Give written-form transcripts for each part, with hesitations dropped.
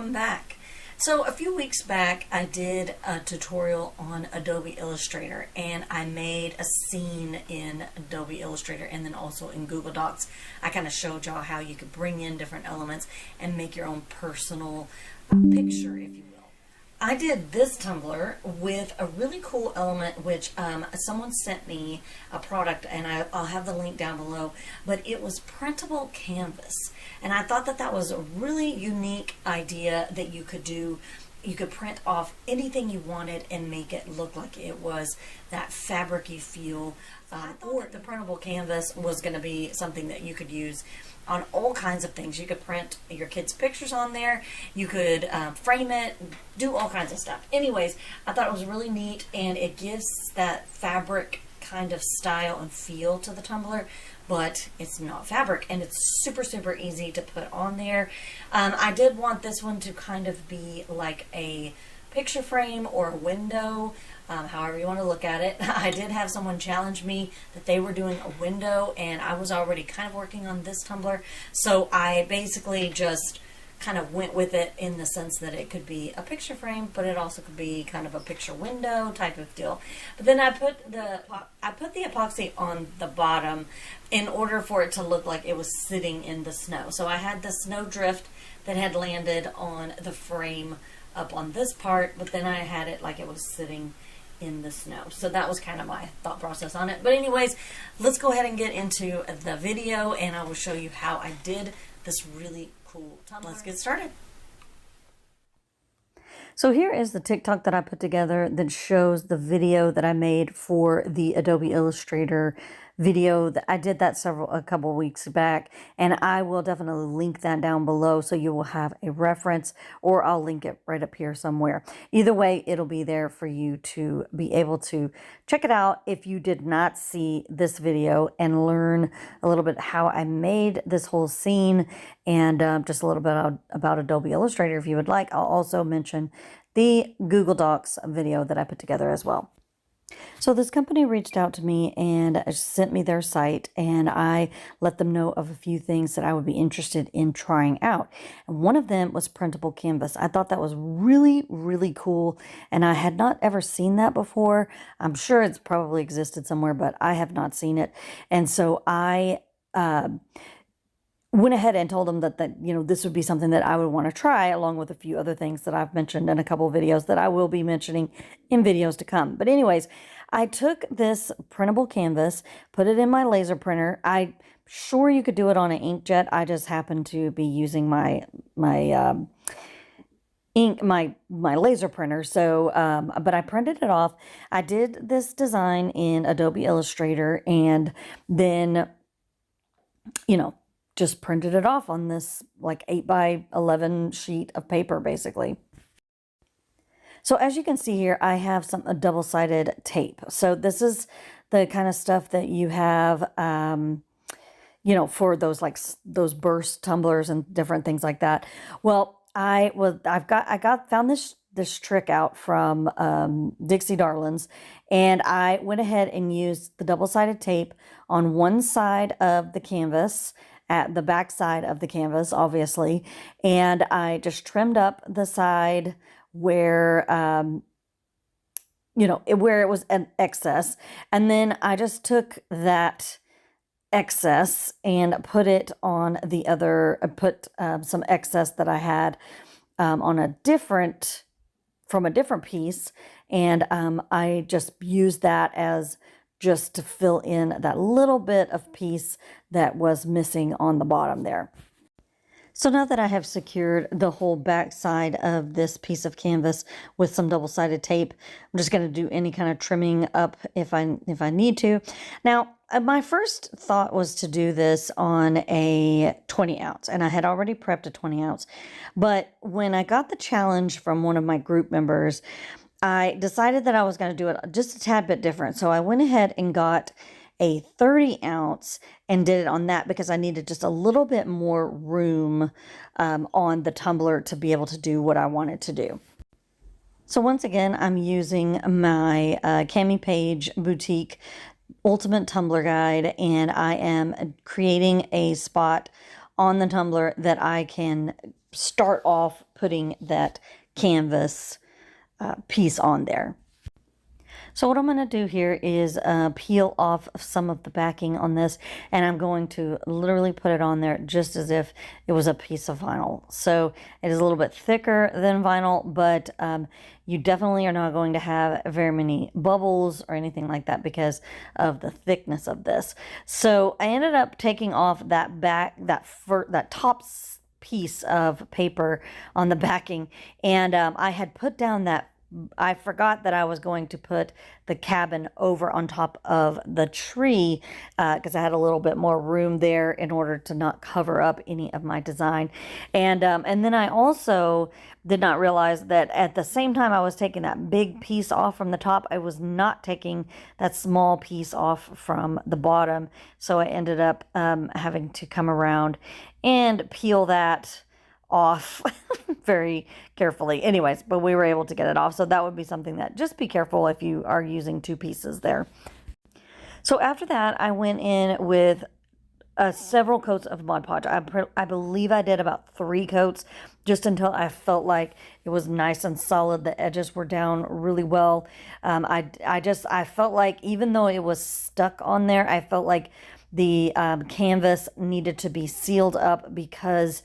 welcome back. So a few weeks back I did a tutorial on Adobe Illustrator, and I made a scene in Adobe Illustrator and then also in Google Docs. I kind of showed y'all how you could bring in different elements and make your own personal picture, if you will. I did this tumbler with a really cool element, which someone sent me a product, and I'll have the link down below, but it was Printable Canvas. And I thought that that was a really unique idea that you could do. You could print off anything you wanted and make it look like it was that fabric-y feel. Or the printable canvas was going to be something that you could use on all kinds of things. You could print your kids' pictures on there. You could frame it, do all kinds of stuff. Anyways, I thought it was really neat, and it gives that fabric kind of style and feel to the tumbler, but it's not fabric, and it's super, super easy to put on there. I did want this one to kind of be like a picture frame or a window, however you want to look at it. I did have someone challenge me that they were doing a window, and I was already kind of working on this tumbler, so I basically just kind of went with it in the sense that it could be a picture frame, but it also could be kind of a picture window type of deal. But then I put the epoxy on the bottom in order for it to look like it was sitting in the snow. So I had the snow drift that had landed on the frame up on this part, but then I had it like it was sitting in the snow. So that was kind of my thought process on it. But anyways, let's go ahead and get into the video, and I will show you how I did this really cool tumbler. Let's get started. So here is the TikTok that I put together that shows the video that I made for the Adobe Illustrator video. I did that a couple weeks back, and I will definitely link that down below so you will have a reference, or I'll link it right up here somewhere. Either way, it'll be there for you to be able to check it out if you did not see this video, and learn a little bit how I made this whole scene, and just a little bit about Adobe Illustrator if you would like. I'll also mention the Google Docs video that I put together as well. So this company reached out to me and sent me their site, and I let them know of a few things that I would be interested in trying out. And one of them was Printable Canvas. I thought that was really, really cool, and I had not ever seen that before. I'm sure it's probably existed somewhere, but I have not seen it. And so I went ahead and told them that this would be something that I would want to try, along with a few other things that I've mentioned in a couple of videos that I will be mentioning in videos to come. But anyways, I took this printable canvas, put it in my laser printer. I'm sure you could do it on an inkjet. I just happen to be using my laser printer. So, but I printed it off. I did this design in Adobe Illustrator, and then, just printed it off on this like 8x11 sheet of paper, basically. So as you can see here, I have a double-sided tape. So this is the kind of stuff that you have, for those burst tumblers and different things like that. Well, I found this trick out from Dixie Darlings, and I went ahead and used the double-sided tape on one side of the canvas, at the back side of the canvas, obviously, and I just trimmed up the side where where it was an excess, and then I just took that excess and put it on the other. Put some excess that I had on from a different piece, and I just used that as just to fill in that little bit of piece that was missing on the bottom there. So now that I have secured the whole back side of this piece of canvas with some double-sided tape, I'm just going to do any kind of trimming up if I need to. Now, my first thought was to do this on a 20 ounce, and I had already prepped a 20 ounce. But when I got the challenge from one of my group members, I decided that I was going to do it just a tad bit different. So I went ahead and got a 30 ounce and did it on that, because I needed just a little bit more room on the tumbler to be able to do what I wanted to do. So once again, I'm using my Cami Page Boutique Ultimate Tumbler Guide, and I am creating a spot on the tumbler that I can start off putting that canvas piece on there. So what I'm going to do here is peel off some of the backing on this, and I'm going to literally put it on there just as if it was a piece of vinyl. So it is a little bit thicker than vinyl, but you definitely are not going to have very many bubbles or anything like that because of the thickness of this. So I ended up taking off that that top piece of paper on the backing, and I had put down that I forgot that I was going to put the cabin over on top of the tree because I had a little bit more room there in order to not cover up any of my design. And then I also did not realize that at the same time I was taking that big piece off from the top, I was not taking that small piece off from the bottom. So I ended up having to come around and peel that off very carefully. Anyways, but we were able to get it off. So that would be something that just be careful if you are using two pieces there. So after that, I went in with several coats of Mod Podge. I believe I did about 3 coats just until I felt like it was nice and solid. The edges were down really well. I felt like even though it was stuck on there, I felt like the canvas needed to be sealed up because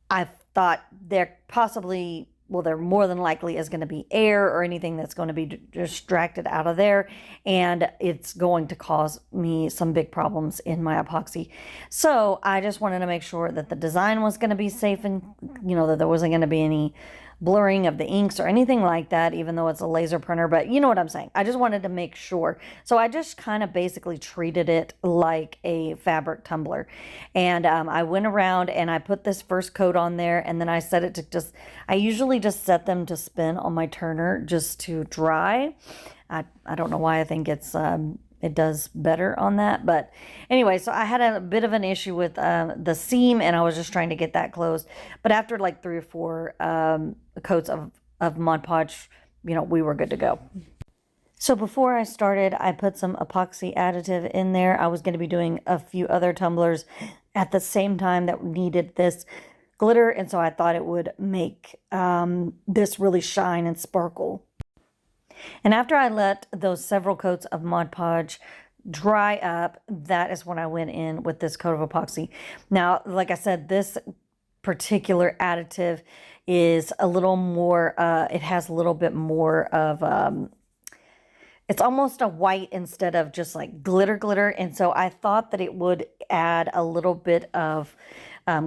I thought there possibly, well, there more than likely is going to be air or anything that's going to be distracted out of there, and it's going to cause me some big problems in my epoxy. So I just wanted to make sure that the design was going to be safe and, you know, that there wasn't going to be any blurring of the inks or anything like that, even though it's a laser printer, but you know what I'm saying. I just wanted to make sure. So I just kind of basically treated it like a fabric tumbler. And I went around and I put this first coat on there, and then I set it to I usually just set them to spin on my turner just to dry. I don't know why. I think it does better on that. But anyway, so I had a bit of an issue with the seam, and I was just trying to get that closed. But after like 3 or 4 coats of Mod Podge, you know, we were good to go. So before I started, I put some epoxy additive in there. I was going to be doing a few other tumblers at the same time that needed this glitter, and so I thought it would make this really shine and sparkle. And after I let those several coats of Mod Podge dry up, that is when I went in with this coat of epoxy. Now, like I said, this particular additive is a little more, it has a little bit more of, it's almost a white instead of just like glitter. And so I thought that it would add a little bit of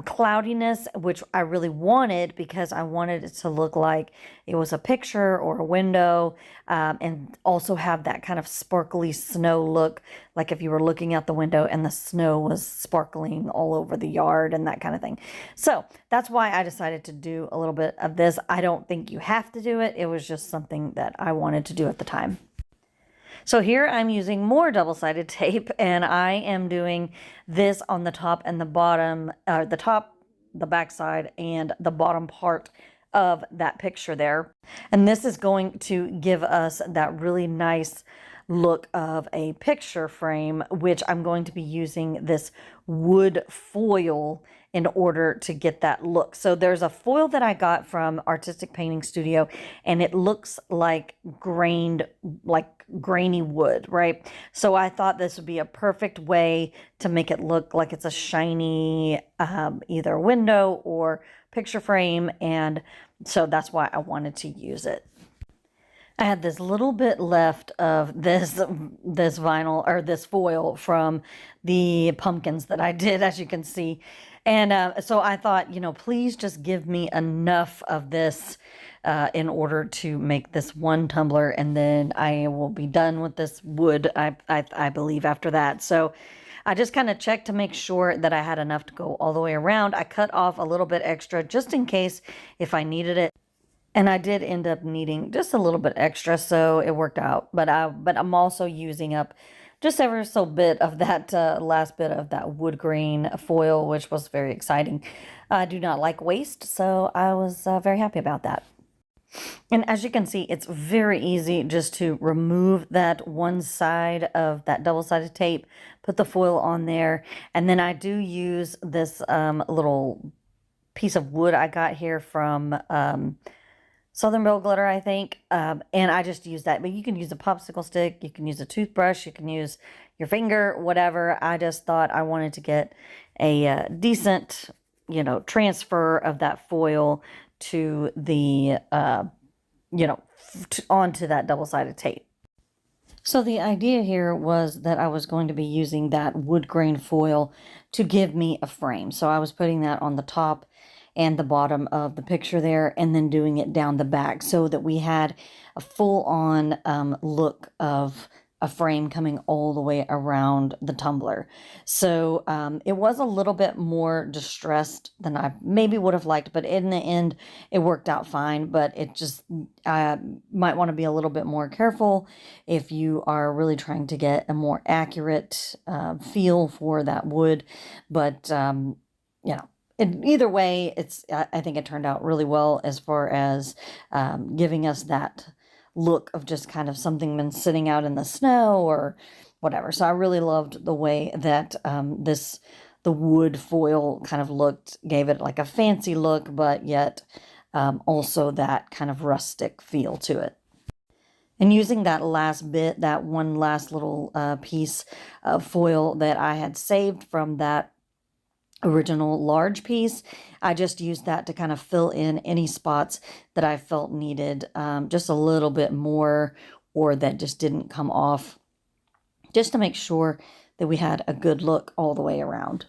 cloudiness, which I really wanted because I wanted it to look like it was a picture or a window, and also have that kind of sparkly snow look, like if you were looking out the window and the snow was sparkling all over the yard and that kind of thing. So that's why I decided to do a little bit of this. I don't think you have to do it. It was just something that I wanted to do at the time. So here I'm using more double-sided tape, and I am doing this on the top and the bottom, the top, the back side, and the bottom part of that picture there. And this is going to give us that really nice look of a picture frame, which I'm going to be using this wood foil in order to get that look. So there's a foil that I got from Artistic Painting Studio, and it looks like grainy wood, right? So I thought this would be a perfect way to make it look like it's a shiny either window or picture frame, and so that's why I wanted to use it. I had this little bit left of this vinyl, or this foil, from the pumpkins that I did, as you can see. And so I thought, you know, please just give me enough of this in order to make this one tumbler, and then I will be done with this wood, I believe, after that. So I just kind of checked to make sure that I had enough to go all the way around. I cut off a little bit extra just in case if I needed it. And I did end up needing just a little bit extra, so it worked out. But I'm also using up just ever so bit of that last bit of that wood grain foil, which was very exciting. I do not like waste, so I was very happy about that. And as you can see, it's very easy just to remove that one side of that double-sided tape, put the foil on there, and then I do use this little piece of wood I got here from Southern Belle Glitter, I think. And I just use that. But you can use a popsicle stick. You can use a toothbrush. You can use your finger, whatever. I just thought I wanted to get a decent, you know, transfer of that foil to the, you know, onto that double-sided tape. So the idea here was that I was going to be using that wood grain foil to give me a frame. So I was putting that on the top and the bottom of the picture there, and then doing it down the back so that we had a full-on look of a frame coming all the way around the tumbler. So it was a little bit more distressed than I maybe would have liked, but in the end, it worked out fine. But it just, might want to be a little bit more careful if you are really trying to get a more accurate feel for that wood. But, you know, either way, I think it turned out really well as far as giving us that look of just kind of something been sitting out in the snow or whatever. So I really loved the way that the wood foil kind of looked, gave it like a fancy look, but yet also that kind of rustic feel to it. And using that last bit, that one last little piece of foil that I had saved from that original large piece, I just used that to kind of fill in any spots that I felt needed just a little bit more, or that just didn't come off, just to make sure that we had a good look all the way around.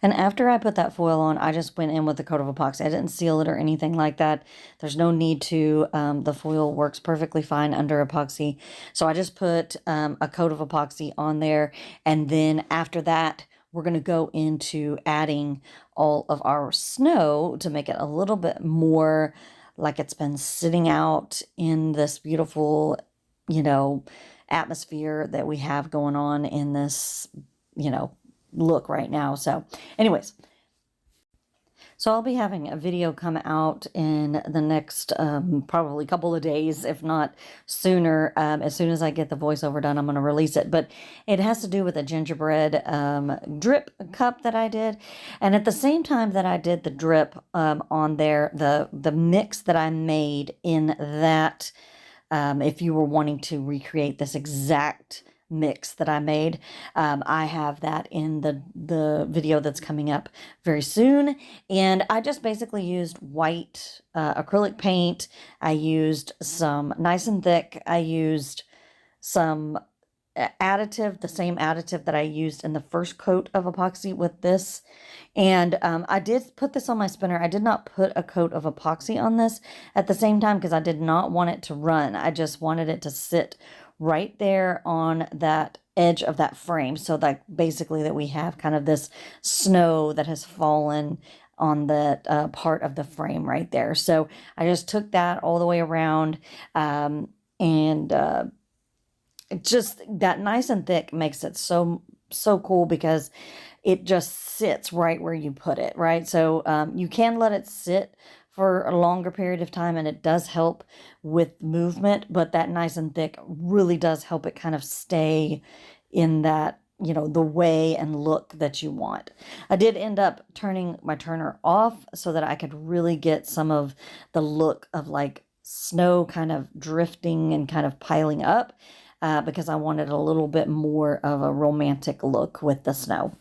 And after I put that foil on, I just went in with a coat of epoxy. I didn't seal it or anything like that. There's no need to. The foil works perfectly fine under epoxy. So I just put a coat of epoxy on there, and then after that, we're going to go into adding all of our snow to make it a little bit more like it's been sitting out in this beautiful, you know, atmosphere that we have going on in this, you know, look right now. So anyways, so I'll be having a video come out in the next probably couple of days, if not sooner. As soon as I get the voiceover done, I'm going to release it. But it has to do with a gingerbread drip cup that I did. And at the same time that I did the drip on there, the mix that I made in that, if you were wanting to recreate this exact mix that I made, I have that in the video that's coming up very soon. And I just basically used white acrylic paint. I used some Nice and Thick. I used some additive, the same additive that I used in the first coat of epoxy with this. And I did put this on my spinner. I did not put a coat of epoxy on this at the same time because I did not want it to run. I just wanted it to sit right there on that edge of that frame, so that basically that we have kind of this snow that has fallen on the part of the frame right there. So I just took that all the way around, and just that Nice and Thick makes it so cool because it just sits right where you put it, right? So you can let it sit for a longer period of time, and it does help with movement, but that Nice and Thick really does help it kind of stay in that, you know, the way and look that you want. I did end up turning my turner off so that I could really get some of the look of like snow kind of drifting and kind of piling up, because I wanted a little bit more of a romantic look with the snow.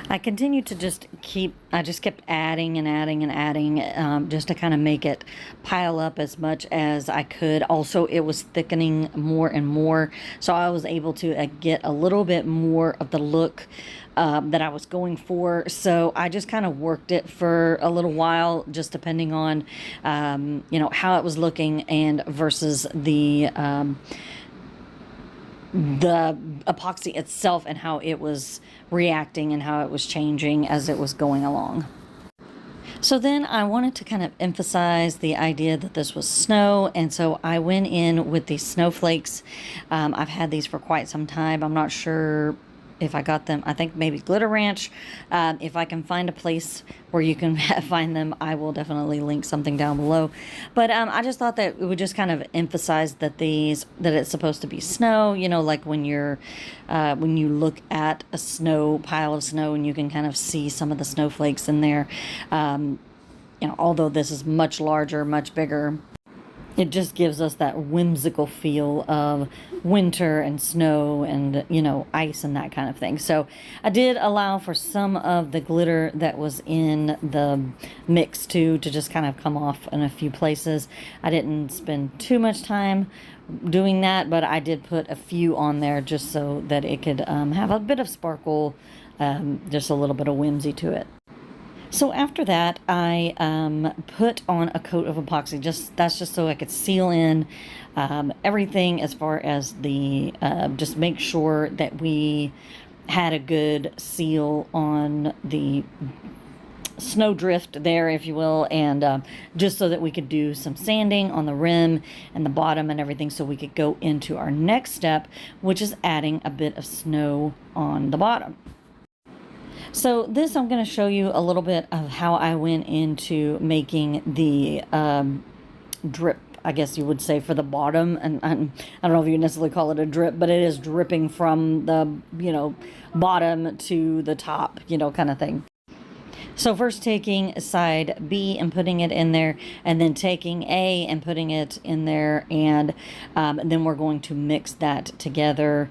I continued to I just kept adding and adding and adding, just to kind of make it pile up as much as I could. Also, it was thickening more and more, so I was able to get a little bit more of the look that I was going for. So I just kind of worked it for a little while, just depending on, you know, how it was looking and versus the epoxy itself and how it was reacting and how it was changing as it was going along. So then I wanted to kind of emphasize the idea that this was snow, and so I went in with these snowflakes. I've had these for quite some time. I'm not sure if I got them, I think maybe Glitter Ranch. If I can find a place where you can find them, I will definitely link something down below. But I just thought that it would just kind of emphasize that that it's supposed to be snow, you know, like when you look at a pile of snow and you can kind of see some of the snowflakes in there. You know, although this is much larger, much bigger, it just gives us that whimsical feel of winter and snow and, you know, ice and that kind of thing. So I did allow for some of the glitter that was in the mix too to just kind of come off in a few places. I didn't spend too much time doing that, but I did put a few on there just so that it could have a bit of sparkle, just a little bit of whimsy to it. So after that, I put on a coat of epoxy. That's just so I could seal in everything as far as the just make sure that we had a good seal on the snowdrift there, if you will, and just so that we could do some sanding on the rim and the bottom and everything, so we could go into our next step, which is adding a bit of snow on the bottom. So this, I'm going to show you a little bit of how I went into making the drip, I guess you would say, for the bottom. And I don't know if you necessarily call it a drip, but it is dripping from the, you know, bottom to the top, you know, kind of thing. So first taking side B and putting it in there, and then taking A and putting it in there, and then we're going to mix that together.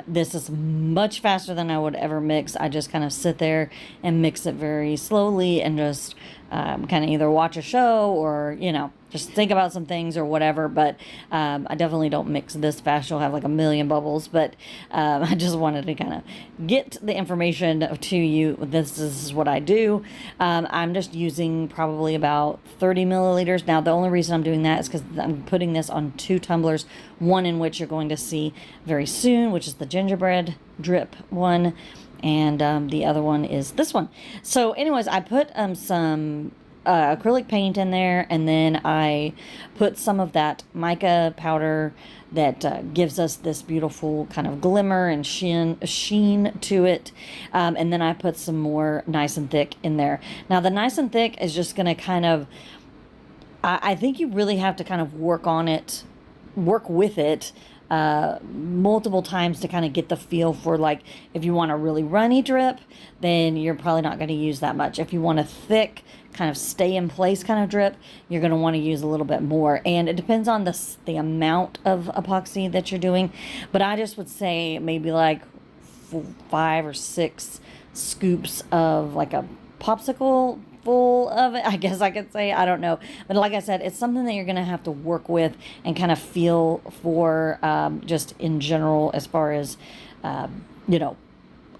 This is much faster than I would ever mix. I just kind of sit there and mix it very slowly and just kind of either watch a show or, you know, just think about some things or whatever. But I definitely don't mix this fast. You'll have like a million bubbles. But I just wanted to kind of get the information to you. This is what I do. I'm just using probably about 30 milliliters. Now, the only reason I'm doing that is because I'm putting this on 2 tumblers, one in which you're going to see very soon, which is the gingerbread drip one, and the other one is this one. So anyways, I put some acrylic paint in there, and then I put some of that mica powder that gives us this beautiful kind of glimmer and sheen to it, and then I put some more Nice and Thick in there. Now the Nice and Thick is just going to kind of, I think you really have to kind of work with it multiple times to kind of get the feel for, like, if you want a really runny drip, then you're probably not going to use that much. If you want a thick, kind of stay in place kind of drip, you're going to want to use a little bit more. And it depends on the amount of epoxy that you're doing. But I just would say maybe like 5 or 6 scoops of like a popsicle full of it, I guess I could say. I don't know. But like I said, it's something that you're going to have to work with and kind of feel for, just in general, as far as, you know,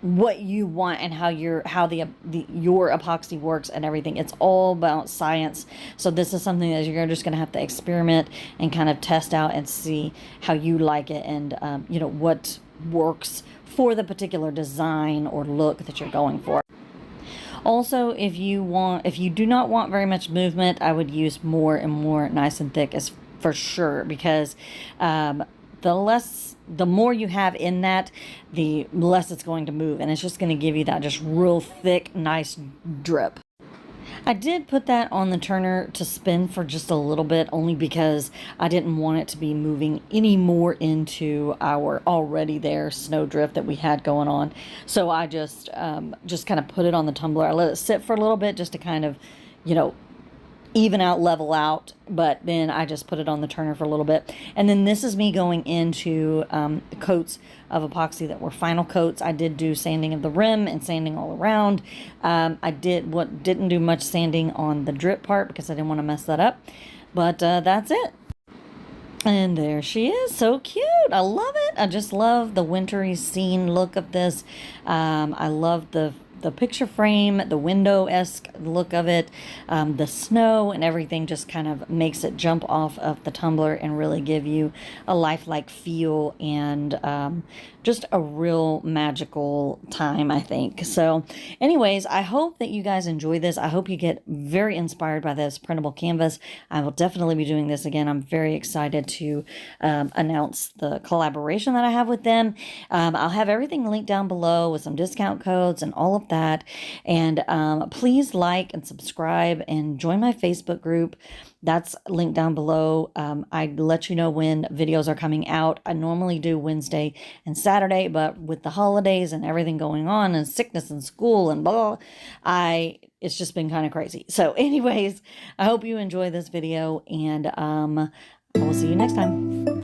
what you want and how your epoxy works and everything. It's all about science. So this is something that you're just going to have to experiment and kind of test out and see how you like it, and you know, what works for the particular design or look that you're going for. Also, if you do not want very much movement, I would use more and more Nice and Thick, as for sure, because the more you have in that, the less it's going to move, and it's just going to give you that just real thick, nice drip. I did put that on the turner to spin for just a little bit, only because I didn't want it to be moving any more into our already there snowdrift that we had going on. So I just kind of put it on the tumbler. I let it sit for a little bit just to kind of, you know, even out, level out, but then I just put it on the turner for a little bit. And then this is me going into coats of epoxy that were final coats. I did do sanding of the rim and sanding all around. I didn't do much sanding on the drip part because I didn't want to mess that up, but that's it. And there she is, so cute. I love it. I just love the wintry scene look of this. I love the picture frame, the window-esque look of it, the snow and everything just kind of makes it jump off of the tumbler and really give you a lifelike feel, and just a real magical time, I think. So anyways, I hope that you guys enjoy this. I hope you get very inspired by this printable canvas. I will definitely be doing this again. I'm very excited to announce the collaboration that I have with them. I'll have everything linked down below with some discount codes and all of that. And please like and subscribe and join my Facebook group. That's linked down below. I let you know when videos are coming out. I normally do Wednesday and Saturday, but with the holidays and everything going on and sickness in school and blah, it's just been kind of crazy. So anyways, I hope you enjoy this video, and I will see you next time.